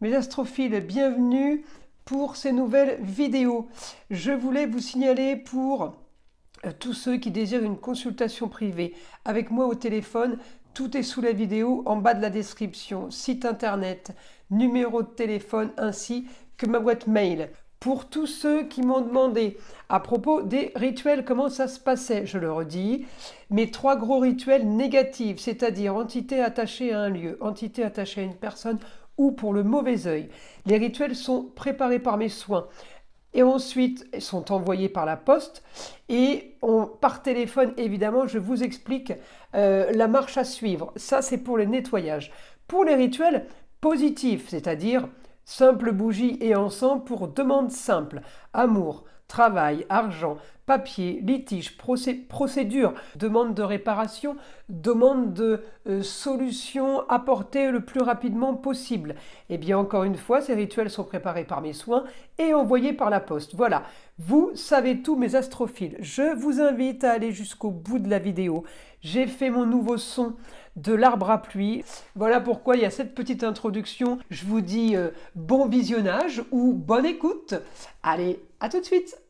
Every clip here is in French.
Mes astrophiles, bienvenue pour ces nouvelles vidéos. Je voulais vous signaler pour tous ceux qui désirent une consultation privée avec moi au téléphone, tout est sous la vidéo en bas de la description, site internet, numéro de téléphone ainsi que ma boîte mail. Pour tous ceux qui m'ont demandé à propos des rituels, comment ça se passait, je le redis, mes 3 gros rituels négatifs, c'est-à-dire entité attachée à un lieu, entité attachée à une personne ou pour le mauvais œil. Les rituels sont préparés par mes soins et ensuite sont envoyés par la poste et par téléphone, évidemment, je vous explique la marche à suivre. Ça, c'est pour le nettoyage. Pour les rituels positifs, c'est-à-dire simple bougie et encens pour demande simple, amour, travail, argent, papier, litige, procédure, demande de réparation, demande de solution apportée le plus rapidement possible. Et bien encore une fois, ces rituels sont préparés par mes soins et envoyés par la poste. Voilà, vous savez tout mes astrophiles. Je vous invite à aller jusqu'au bout de la vidéo. J'ai fait mon nouveau son de l'arbre à pluie. Voilà pourquoi il y a cette petite introduction. Je vous dis bon visionnage ou bonne écoute. Allez, à tout de suite.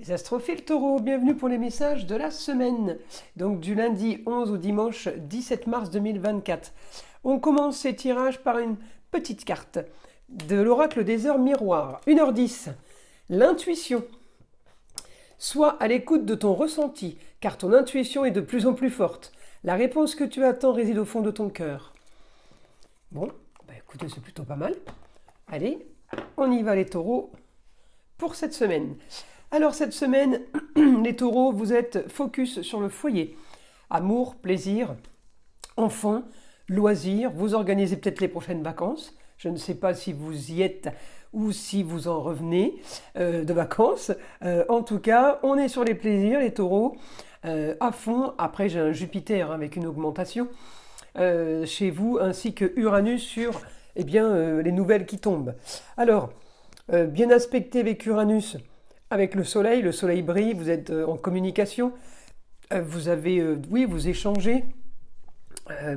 Les astrophiles taureaux, bienvenue pour les messages de la semaine. Donc du lundi 11 au dimanche 17 mars 2024. On commence ces tirages par une petite carte de l'oracle des heures miroirs. 1h10. L'intuition. Sois à l'écoute de ton ressenti, car ton intuition est de plus en plus forte. La réponse que tu attends réside au fond de ton cœur. Bon, écoutez, c'est plutôt pas mal. Allez, on y va les taureaux pour cette semaine. Alors cette semaine, les taureaux, vous êtes focus sur le foyer. Amour, plaisir, enfants, loisirs, vous organisez peut-être les prochaines vacances. Je ne sais pas si vous y êtes ou si vous en revenez de vacances. En tout cas, on est sur les plaisirs, les taureaux, à fond. Après, j'ai un Jupiter avec une augmentation chez vous, ainsi que Uranus sur les nouvelles qui tombent. Alors, bien aspecté avec Uranus, avec le soleil brille, vous êtes en communication, vous avez, vous échangez,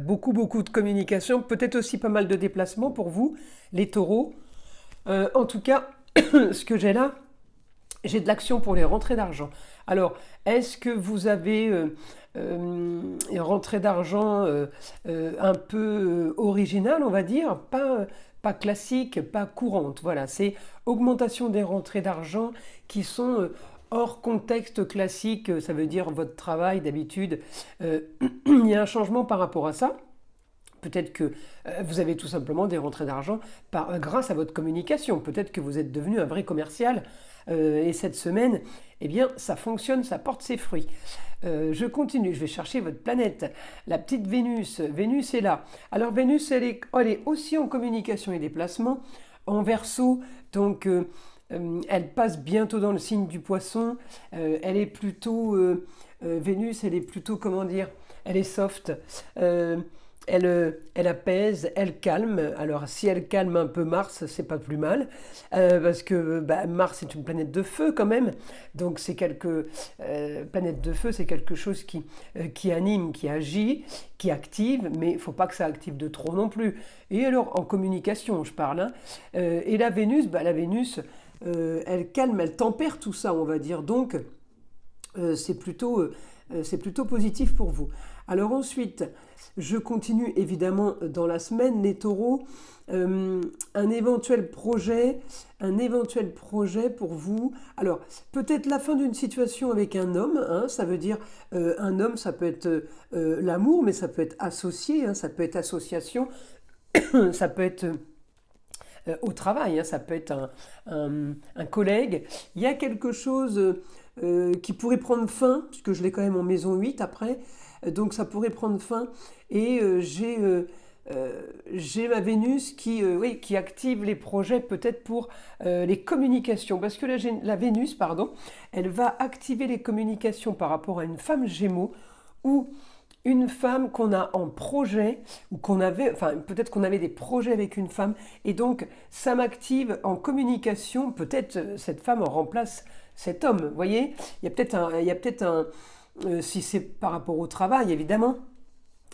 beaucoup de communication, peut-être aussi pas mal de déplacements pour vous, les taureaux. En tout cas, ce que j'ai là, j'ai de l'action pour les rentrées d'argent. Alors, est-ce que vous avez une rentrée d'argent un peu originale, on va dire, pas classique, pas courante. Voilà, c'est augmentation des rentrées d'argent qui sont hors contexte classique, ça veut dire votre travail d'habitude. Il y a un changement par rapport à ça. Peut-être que vous avez tout simplement des rentrées d'argent grâce à votre communication. Peut-être que vous êtes devenu un vrai commercial et cette semaine, ça fonctionne, ça porte ses fruits. Je continue, je vais chercher votre planète, la petite Vénus. Vénus est là. Alors Vénus, elle est aussi en communication et déplacement, en Verseau, donc elle passe bientôt dans le signe du Poisson. Elle est plutôt, Vénus, elle est plutôt, comment dire, elle est soft. Elle apaise, elle calme. Alors si elle calme un peu Mars, c'est pas plus mal, parce que Mars est une planète de feu quand même. Donc c'est planète de feu, c'est quelque chose qui anime, qui agit, qui active, mais il faut pas que ça active de trop non plus. Et alors en communication, je parle. Et la Vénus, elle calme, elle tempère tout ça, on va dire. Donc c'est plutôt positif pour vous. Alors ensuite, je continue évidemment dans la semaine, les taureaux, un éventuel projet pour vous. Alors, peut-être la fin d'une situation avec un homme, ça veut dire un homme, ça peut être l'amour, mais ça peut être associé, ça peut être association, ça peut être au travail, ça peut être un collègue. Il y a quelque chose qui pourrait prendre fin, puisque je l'ai quand même en maison 8 après, donc ça pourrait prendre fin, et j'ai ma Vénus qui active les projets peut-être pour les communications, parce que la Vénus, elle va activer les communications par rapport à une femme Gémeaux, ou une femme qu'on a en projet, ou peut-être qu'on avait des projets avec une femme, et donc ça m'active en communication, peut-être cette femme en remplace cet homme, vous voyez, il y a peut-être un si c'est par rapport au travail évidemment,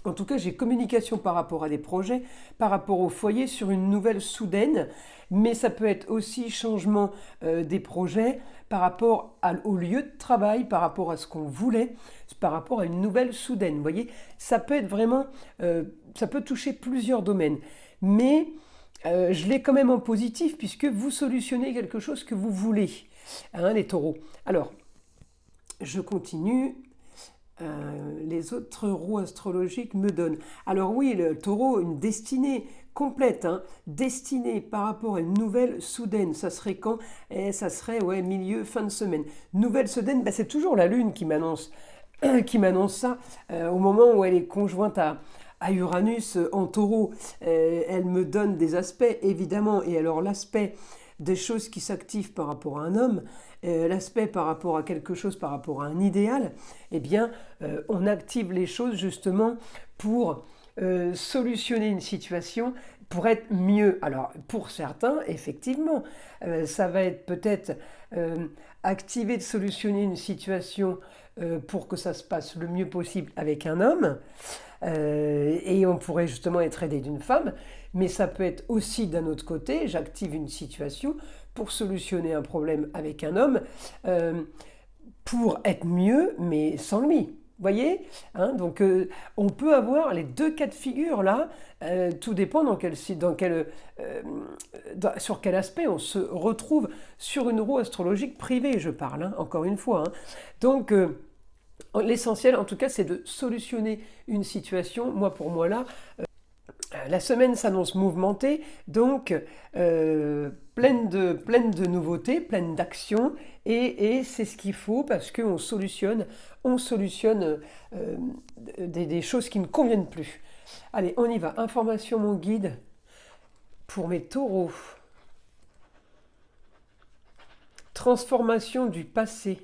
En tout cas, j'ai communication par rapport à des projets, par rapport au foyer, sur une nouvelle soudaine, mais ça peut être aussi changement des projets par rapport au lieu de travail, par rapport à ce qu'on voulait, par rapport à une nouvelle soudaine. Vous voyez, ça peut être vraiment, ça peut toucher plusieurs domaines, mais je l'ai quand même en positif puisque vous solutionnez quelque chose que vous voulez, hein, les taureaux. Alors, je continue. Les autres roues astrologiques me donnent. Alors oui, le taureau, une destinée complète, hein, destinée par rapport à une nouvelle soudaine. Ça serait quand? Ça serait milieu, fin de semaine. Nouvelle soudaine, c'est toujours la lune qui m'annonce ça. Au moment où elle est conjointe à Uranus en taureau, elle me donne des aspects, évidemment. Et alors l'aspect des choses qui s'activent par rapport à un homme, l'aspect par rapport à quelque chose, par rapport à un idéal, eh bien, on active les choses justement pour solutionner une situation, pour être mieux. Alors, pour certains, effectivement, ça va être peut-être activer de solutionner une situation pour que ça se passe le mieux possible avec un homme, et on pourrait justement être aidé d'une femme, mais ça peut être aussi d'un autre côté, j'active une situation pour solutionner un problème avec un homme, pour être mieux, mais sans lui. Vous voyez, hein, donc on peut avoir les deux cas de figure là, tout dépend sur quel aspect on se retrouve sur une roue astrologique privée, je parle, hein, encore une fois. Hein. Donc l'essentiel en tout cas c'est de solutionner une situation. Moi pour moi là, la semaine s'annonce mouvementée, donc pleine de nouveautés, pleine d'actions, et c'est ce qu'il faut parce qu'on solutionne des choses qui ne conviennent plus. Allez, on y va. Information, mon guide pour mes taureaux. Transformation du passé.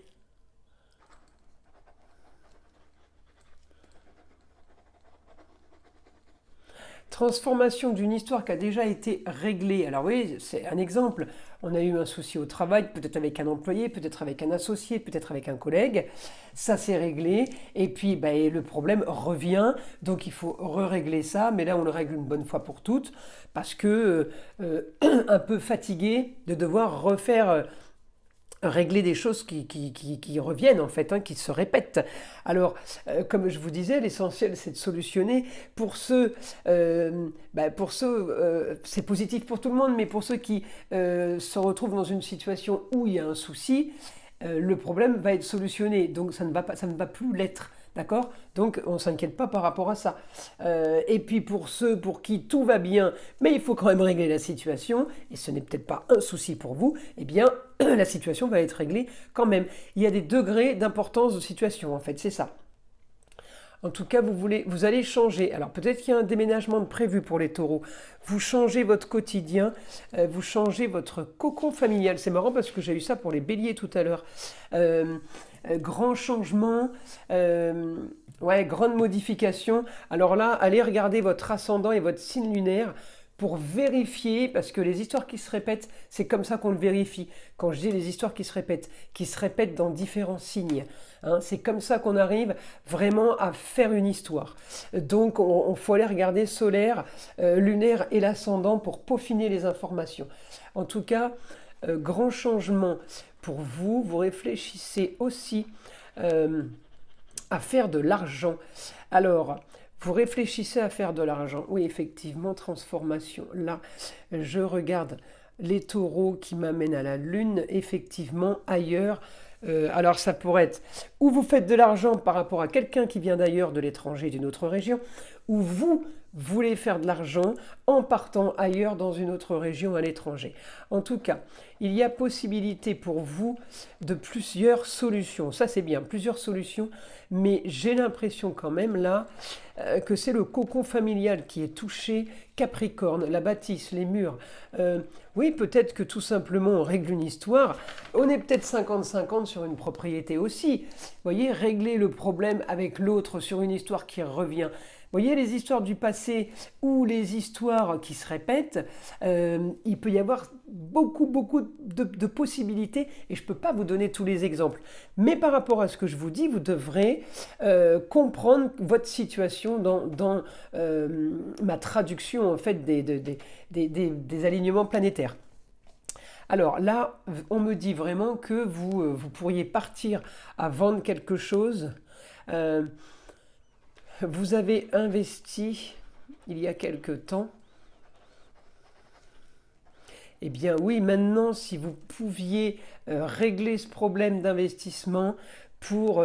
Transformation d'une histoire qui a déjà été réglée. Alors oui, c'est un exemple. On a eu un souci au travail, peut-être avec un employé, peut-être avec un associé, peut-être avec un collègue. Ça s'est réglé et puis le problème revient. Donc il faut régler ça, mais là on le règle une bonne fois pour toutes parce que un peu fatigué de devoir régler des choses qui reviennent en fait, hein, qui se répètent. Alors, comme je vous disais, l'essentiel c'est de solutionner. Pour ceux, c'est positif pour tout le monde, mais pour ceux qui se retrouvent dans une situation où il y a un souci, le problème va être solutionné, donc ça ne va plus l'être. D'accord? Donc on ne s'inquiète pas par rapport à ça. Et puis pour ceux pour qui tout va bien, mais il faut quand même régler la situation, et ce n'est peut-être pas un souci pour vous, eh bien la situation va être réglée quand même. Il y a des degrés d'importance de situation en fait, c'est ça. En tout cas, vous allez changer. Alors peut-être qu'il y a un déménagement de prévu pour les taureaux. Vous changez votre quotidien, vous changez votre cocon familial. C'est marrant parce que j'ai eu ça pour les béliers tout à l'heure. Grand changement, grande modification. Alors là, allez regarder votre ascendant et votre signe lunaire pour vérifier, parce que les histoires qui se répètent, c'est comme ça qu'on le vérifie. Quand je dis les histoires qui se répètent dans différents signes. Hein, c'est comme ça qu'on arrive vraiment à faire une histoire. Donc, on faut aller regarder solaire, lunaire et l'ascendant pour peaufiner les informations. En tout cas, grand changement pour vous. Vous réfléchissez aussi à faire de l'argent. Alors, vous réfléchissez à faire de l'argent. Oui, effectivement, transformation. Là, je regarde les taureaux qui m'amènent à la lune. Effectivement, ailleurs. Alors, ça pourrait être ou vous faites de l'argent par rapport à quelqu'un qui vient d'ailleurs, de l'étranger, d'une autre région, ou vous voulez faire de l'argent en partant ailleurs dans une autre région à l'étranger. En tout cas, il y a possibilité pour vous de plusieurs solutions. Ça, c'est bien, plusieurs solutions, mais j'ai l'impression quand même là que c'est le cocon familial qui est touché, Capricorne, la bâtisse, les murs. Oui, peut-être que tout simplement on règle une histoire. On est peut-être 50-50 sur une propriété aussi. Vous voyez, régler le problème avec l'autre sur une histoire qui revient. voyez, les histoires du passé ou les histoires qui se répètent, il peut y avoir beaucoup de possibilités et je ne peux pas vous donner tous les exemples. Mais par rapport à ce que je vous dis, vous devrez comprendre votre situation dans ma traduction en fait des alignements planétaires. Alors là, on me dit vraiment que vous pourriez partir à vendre quelque chose. Vous avez investi il y a quelque temps. Eh bien oui, maintenant, si vous pouviez régler ce problème d'investissement pour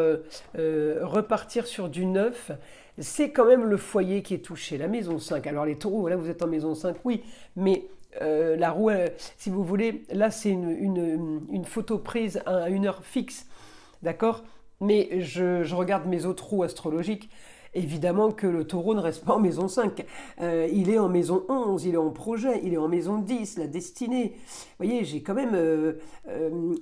repartir sur du neuf, c'est quand même le foyer qui est touché, la maison 5. Alors les taureaux, là vous êtes en maison 5, oui, mais la roue, si vous voulez, là c'est une photo prise à une heure fixe, d'accord? Mais je regarde mes autres roues astrologiques. Évidemment que le taureau ne reste pas en maison 5. Il est en maison 11, il est en projet, il est en maison 10, la destinée. Vous voyez, j'ai quand même...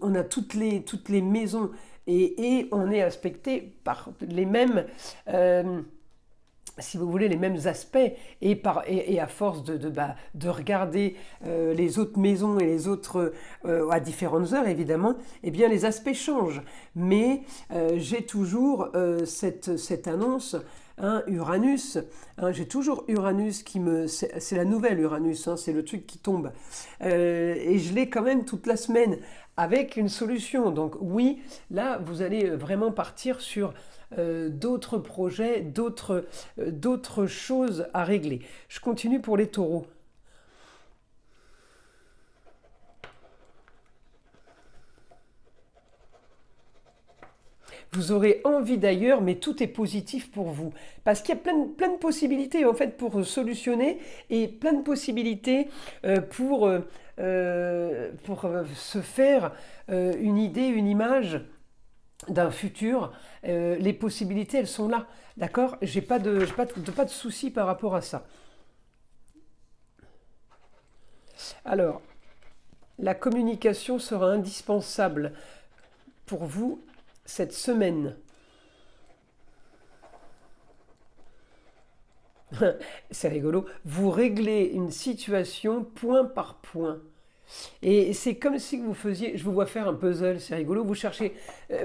on a toutes les maisons et on est aspecté par les mêmes... si vous voulez, les mêmes aspects, et à force de regarder les autres maisons et les autres à différentes heures, évidemment, eh bien les aspects changent. Mais j'ai toujours cette annonce, hein, Uranus, hein, j'ai toujours Uranus c'est la nouvelle Uranus, hein, c'est le truc qui tombe. Et je l'ai quand même toute la semaine avec une solution. Donc oui, là, vous allez vraiment partir sur... d'autres projets, d'autres choses à régler. Je continue pour les taureaux. Vous aurez envie d'ailleurs, mais tout est positif pour vous. Parce qu'il y a plein de possibilités en fait pour solutionner et plein de possibilités pour se faire une idée, une image d'un futur. Les possibilités, elles sont là, d'accord? J'ai pas de soucis par rapport à ça. Alors, la communication sera indispensable pour vous cette semaine. C'est rigolo. Vous réglez une situation point par point. Et c'est comme si vous faisiez, je vous vois faire un puzzle, c'est rigolo, vous cherchez,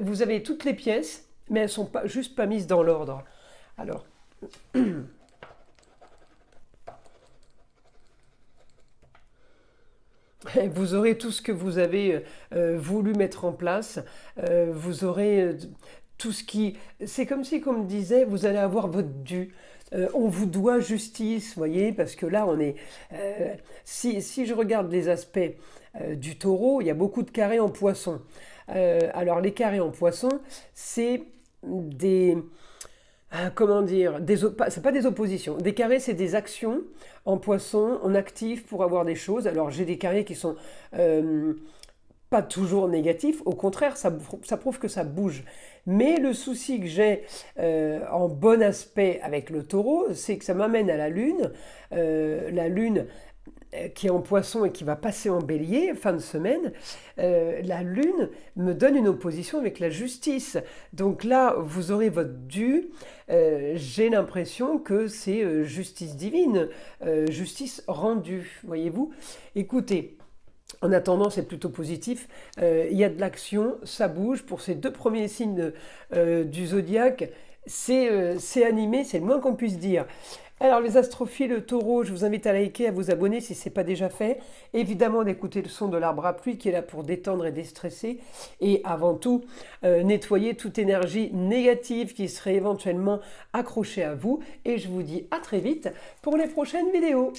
vous avez toutes les pièces, mais elles ne sont juste pas mises dans l'ordre. Alors, vous aurez tout ce que vous avez voulu mettre en place, vous aurez tout ce qui... C'est comme si, comme disait, vous allez avoir votre dû. On vous doit justice, voyez, parce que là, on est... si je regarde les aspects du taureau, il y a beaucoup de carrés en poisson. Alors, les carrés en poisson, c'est des... comment dire, c'est pas des oppositions. Des carrés, c'est des actions en poisson, on active pour avoir des choses. Alors, j'ai des carrés qui sont pas toujours négatifs. Au contraire, ça prouve que ça bouge. Mais le souci que j'ai en bon aspect avec le taureau, c'est que ça m'amène à la lune. La lune qui est en poisson et qui va passer en bélier, fin de semaine, la lune me donne une opposition avec la justice. Donc là, vous aurez votre dû. J'ai l'impression que c'est justice divine, justice rendue, voyez-vous. Écoutez, en attendant, c'est plutôt positif. Il y a de l'action, ça bouge. Pour ces deux premiers signes du zodiaque, c'est animé, c'est le moins qu'on puisse dire. Alors les astrophiles taureaux, je vous invite à liker, à vous abonner si ce n'est pas déjà fait. Évidemment d'écouter le son de l'arbre à pluie qui est là pour détendre et déstresser. Et avant tout, nettoyer toute énergie négative qui serait éventuellement accrochée à vous. Et je vous dis à très vite pour les prochaines vidéos.